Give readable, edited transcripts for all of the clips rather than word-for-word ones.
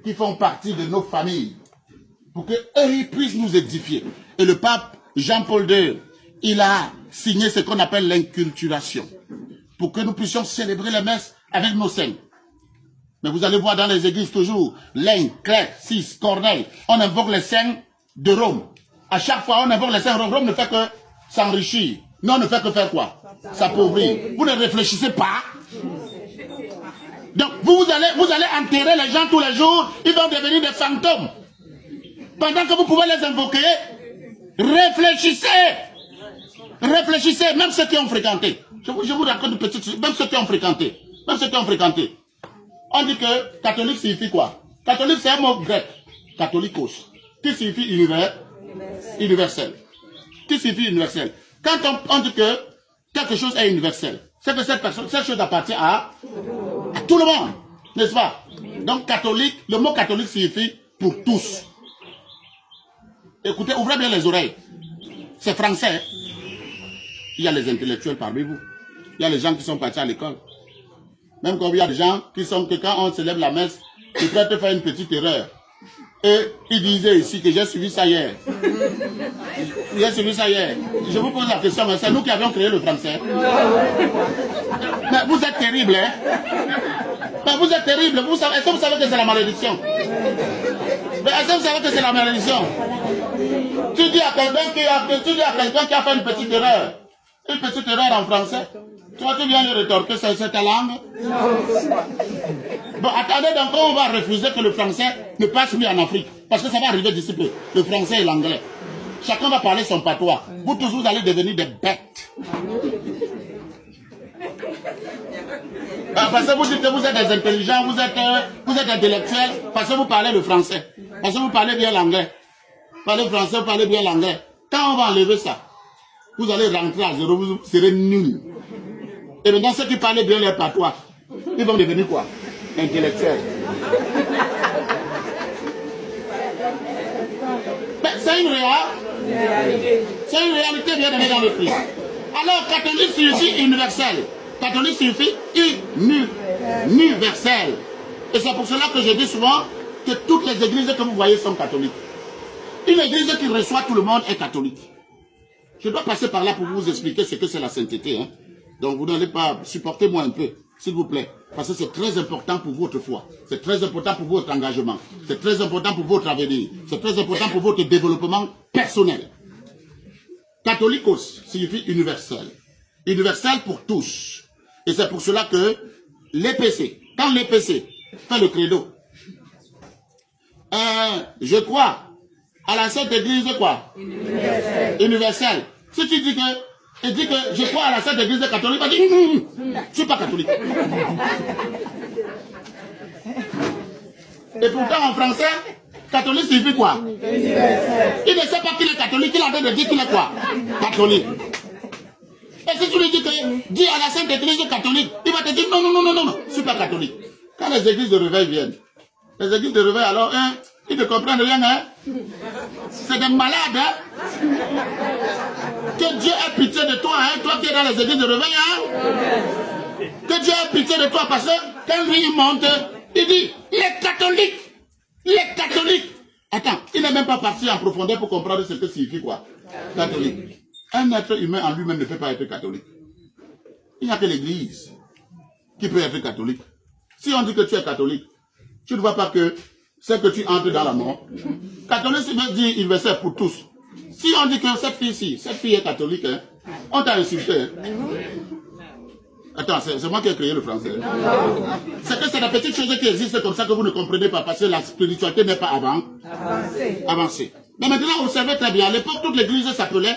qui font partie de nos familles, pour qu'eux ils puissent nous édifier. Et le pape Jean-Paul II, il a signé ce qu'on appelle l'inculturation, pour que nous puissions célébrer les messes avec nos saints. Mais vous allez voir dans les églises toujours, Laine, Clerc, Cis, Corneille, on invoque les saints de Rome. À chaque fois, on invoque les saints de Rome. Rome ne fait que s'enrichir. Non, on ne fait que faire quoi? S'appauvrir. Vous ne réfléchissez pas. Donc, vous allez enterrer les gens tous les jours, ils vont devenir des fantômes. Pendant que vous pouvez les invoquer, réfléchissez. Réfléchissez, même ceux qui ont fréquenté. Je vous raconte une petite chose, même ceux qui ont fréquenté. Même ceux qui ont fréquenté. On dit que catholique signifie quoi? Catholique, c'est un mot grec. Catholicos. Qui signifie universel. Qui signifie universel. Quand on dit que quelque chose est universel, c'est que cette chose appartient à tout le monde. N'est-ce pas? Donc catholique, le mot catholique signifie pour tous. Écoutez, ouvrez bien les oreilles. C'est français. Il y a les intellectuels parmi vous. Il y a les gens qui sont partis à l'école. Même comme il y a des gens qui sont que quand on célèbre la messe, ils peuvent te faire une petite erreur. Et ils disaient ici que j'ai suivi ça hier. J'ai suivi ça hier. Je vous pose la question, mais c'est nous qui avions créé le français. Mais vous êtes terrible, hein? Mais vous êtes terrible. Est-ce que vous savez que c'est la malédiction? Mais est-ce que vous savez que c'est la malédiction? Tu dis à quelqu'un qui a fait une petite erreur en français, toi tu viens lui rétorquer, c'est ta langue? Bon, attendez, donc on va refuser que le français ne passe plus en Afrique, parce que ça va arriver d'ici peu, le français et l'anglais. Chacun va parler son patois. Vous tous, vous allez devenir des bêtes. Parce que vous dites que vous êtes des intelligents, vous êtes intellectuels, parce que vous parlez le français, parce que vous parlez bien l'anglais. Vous parlez français, vous parlez bien l'anglais. Quand on va enlever ça, vous allez rentrer à zéro, vous serez nuls. Et maintenant, ceux qui parlent bien leur patois, ils vont devenir quoi? Intellectuels. C'est une réalité. C'est une réalité bien aimée dans le Christ. Alors, catholique signifie universel. Catholique signifie universel. Et c'est pour cela que je dis souvent que toutes les églises que vous voyez sont catholiques. Une église qui reçoit tout le monde est catholique. Je dois passer par là pour vous expliquer ce que c'est la sainteté. Hein. Donc vous n'allez pas supporter moi un peu, s'il vous plaît. Parce que c'est très important pour votre foi. C'est très important pour votre engagement. C'est très important pour votre avenir. C'est très important pour votre développement personnel. Catholicos signifie universel. Universel pour tous. Et c'est pour cela que l'EPC, quand l'EPC fait le credo, je crois à la Sainte Église quoi? Universelle. Si tu dis que, je crois à la Sainte Église catholique, tu dis je ne suis pas catholique. Et pourtant en français, catholique signifie quoi? Il ne sait pas qu'il est catholique, il a en train de dire qu'il est quoi? Catholique. Et si tu lui dis que dis à la Sainte Église catholique, il va te dire non, je ne suis pas catholique. Quand les églises de réveil viennent, les églises de réveil alors, ils ne comprennent rien, hein? C'est des malades, hein? Que Dieu ait pitié de toi, hein? Toi qui es dans les églises de réveil, hein? Que Dieu ait pitié de toi, parce que quand lui il monte, il dit, les catholiques. Attends, il n'est même pas parti en profondeur pour comprendre ce que signifie quoi? Catholique. Un être humain en lui-même ne peut pas être catholique. Il n'y a que l'église qui peut être catholique. Si on dit que tu es catholique, tu ne vois pas que c'est que tu entres dans la mort. Catholique, veut dire universel pour tous. Si on dit que cette fille est catholique, hein, on t'a insulté. Hein. Attends, c'est moi qui ai créé le français. C'est que c'est la petite chose qui existe comme ça que vous ne comprenez pas, parce que la spiritualité n'est pas avancée. Mais maintenant, vous savez très bien, à l'époque, toute l'église s'appelait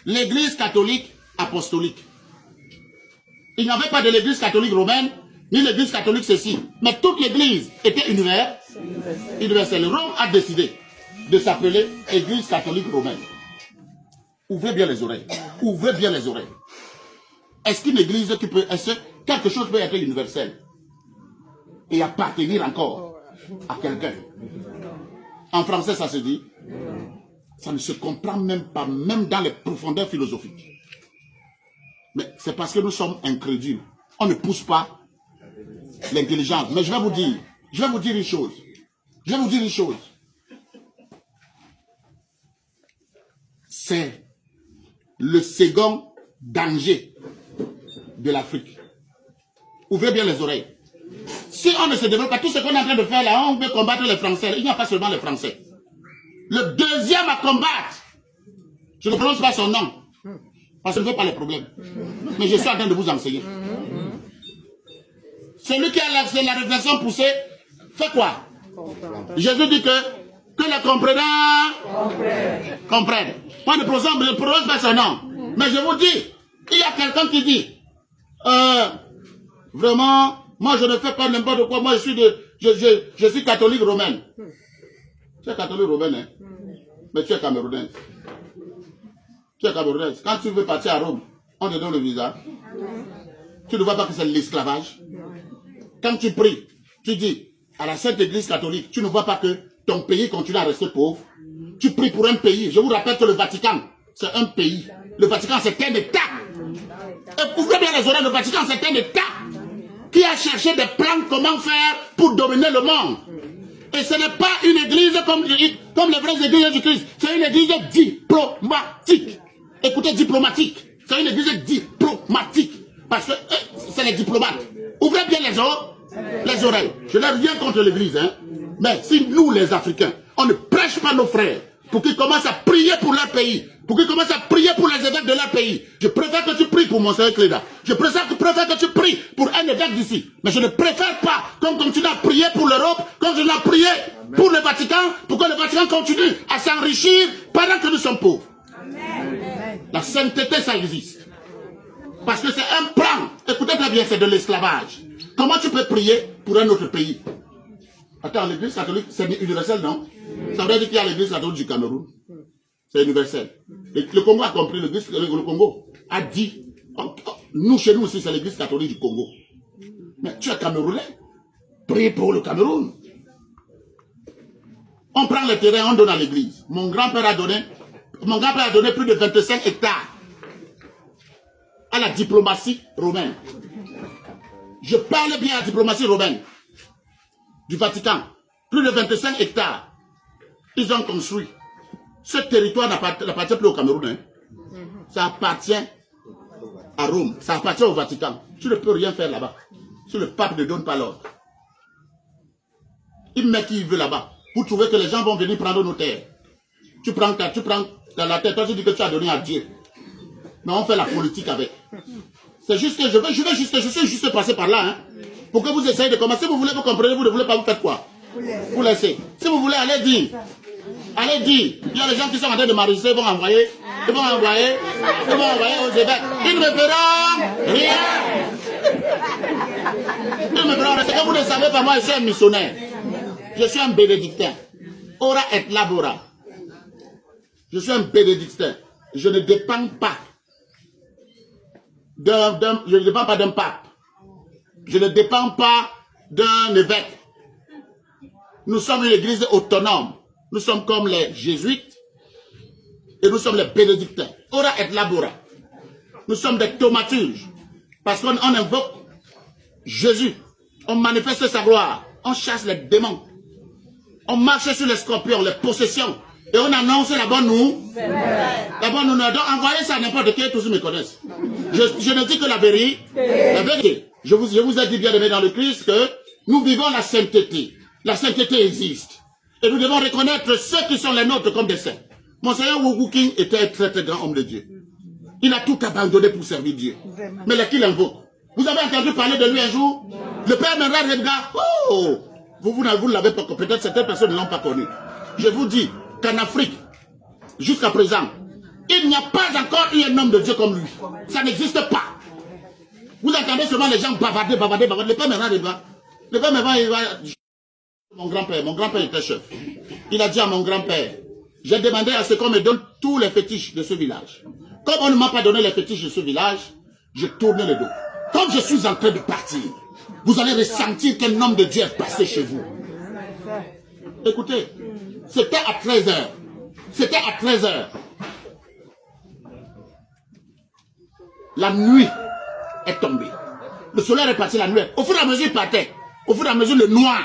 l'église catholique apostolique. Il n'y avait pas de l'église catholique romaine, ni l'église catholique ceci. Mais toute l'église était universelle. Rome a décidé de s'appeler église catholique romaine. Ouvrez bien les oreilles. Ouvrez bien les oreilles. Est-ce qu'une église qui peut, est-ce que quelque chose peut être universel et appartenir encore à quelqu'un? En français, ça se dit. Ça ne se comprend même pas, même dans les profondeurs philosophiques. Mais c'est parce que nous sommes incrédules. On ne pousse pas l'intelligence. Mais je vais vous dire une chose. Je vais vous dire une chose. C'est le second danger de l'Afrique. Ouvrez bien les oreilles. Si on ne se développe pas, tout ce qu'on est en train de faire là, on veut combattre les Français. Il n'y a pas seulement les Français. Le deuxième à combattre, je ne prononce pas son nom, parce que je ne veux pas les problèmes. Mais je suis en train de vous enseigner. Celui qui a la réflexion poussée, fait quoi? Jésus dit que les comprenants comprennent. Moi, je ne prononce pas son nom. Mais je vous dis, il y a quelqu'un qui dit, vraiment, moi je ne fais pas n'importe quoi, moi je suis catholique romaine. Tu es catholique romaine, hein? Mais tu es camerounaise. Tu es camerounaise. Quand tu veux partir à Rome, on te donne le visa. Tu ne vois pas que c'est l'esclavage. Quand tu pries, tu dis à la Sainte Église catholique, tu ne vois pas que ton pays continue à rester pauvre. Tu pries pour un pays. Je vous rappelle que le Vatican, c'est un pays. Le Vatican, c'est un État. Et ouvrez bien les oreilles, le Vatican, c'est un État qui a cherché des plans comment faire pour dominer le monde. Et ce n'est pas une église comme les vraies églises du Christ. C'est une église diplomatique. Écoutez, diplomatique. C'est une église diplomatique. Parce que c'est les diplomates. Ouvrez bien les oreilles. Je n'ai rien contre l'église. Hein. Mais si nous, les Africains, on ne prêche pas nos frères pour qu'ils commencent à prier pour leur pays, pour qu'ils commencent à prier pour les évêques de leur pays, je préfère que tu pries pour Monseigneur Cléda. Je préfère que tu pries pour un évêque d'ici. Mais je ne préfère pas qu'on continue à prier pour l'Europe, qu'on continue à prier pour le Vatican, pour que le Vatican continue à s'enrichir pendant que nous sommes pauvres. Amen. La sainteté, ça existe. Parce que c'est un plan. Écoutez très bien, c'est de l'esclavage. Comment tu peux prier pour un autre pays? Attends, l'église catholique, c'est universel, non? Ça veut dire qu'il y a l'église catholique du Cameroun. C'est universel. Et le Congo a compris, le Congo a dit, nous, chez nous aussi, c'est l'église catholique du Congo. Mais tu es Camerounais. Prie pour le Cameroun. On prend le terrain, on donne à l'église. Mon grand-père a donné plus de 25 hectares à la diplomatie romaine. Je parle bien à la diplomatie romaine du Vatican. Plus de 25 hectares. Ils ont construit. Ce territoire n'appartient plus au Cameroun. Hein. Ça appartient à Rome. Ça appartient au Vatican. Tu ne peux rien faire là-bas. Si le pape ne donne pas l'ordre. Il met qui il veut là-bas. Vous trouvez que les gens vont venir prendre nos terres. Tu prends dans la terre, toi tu dis que tu as donné à Dieu. Mais on fait la politique avec. C'est juste que je suis juste passé par là. Hein, pour que vous essayez de commencer. Si vous voulez, vous comprenez, vous ne voulez pas, vous faites quoi? Vous laissez. Si vous voulez, allez dire. Allez dire. Il y a des gens qui sont en train de m'enregistrer, ils vont envoyer aux évêques. Ils ne me feront rien. Ils me feront rien. C'est que vous ne savez pas, moi je suis un missionnaire. Je suis un bénédictin. Ora et labora. Je suis un bénédictin. Je ne dépends pas je ne dépends pas d'un pape. Je ne dépends pas d'un évêque. Nous sommes une église autonome. Nous sommes comme les jésuites et nous sommes les bénédictins. Ora et labora. Nous sommes des thaumaturges. Parce qu'on invoque Jésus. On manifeste sa gloire. On chasse les démons. On marche sur les scorpions, les possessions. Et on annonce la bonne nouvelle. La bonne nouvelle. Donc envoyez ça à n'importe qui, tous me connaissent. Je ne dis que la vérité. La vérité. Je vous ai dit bien aimé dans le Christ que nous vivons la sainteté. La sainteté existe. Et nous devons reconnaître ceux qui sont les nôtres comme des saints. Monseigneur Wougou King était un très très grand homme de Dieu. Il a tout abandonné pour servir Dieu. Mais qui l'invoque? Vous avez entendu parler de lui un jour? Le père Menra Rebga. Oh! Vous ne l'avez pas, peut-être certaines personnes ne l'ont pas connu. Je vous dis qu'en Afrique, jusqu'à présent, il n'y a pas encore eu un homme de Dieu comme lui. Ça n'existe pas. Vous entendez seulement les gens bavarder. Le père Menra Rebga. Le père Menra Rebga. Mon grand-père était chef. Il a dit à mon grand-père, j'ai demandé à ce qu'on me donne tous les fétiches de ce village. Comme on ne m'a pas donné les fétiches de ce village, j'ai tourné le dos. Comme je suis en train de partir, vous allez ressentir qu'un homme de Dieu est passé chez vous. Écoutez, c'était à 13h. C'était à 13h. La nuit est tombée. Le soleil est parti la nuit. Au fur et à mesure, il partait. Au fur et à mesure, le noir.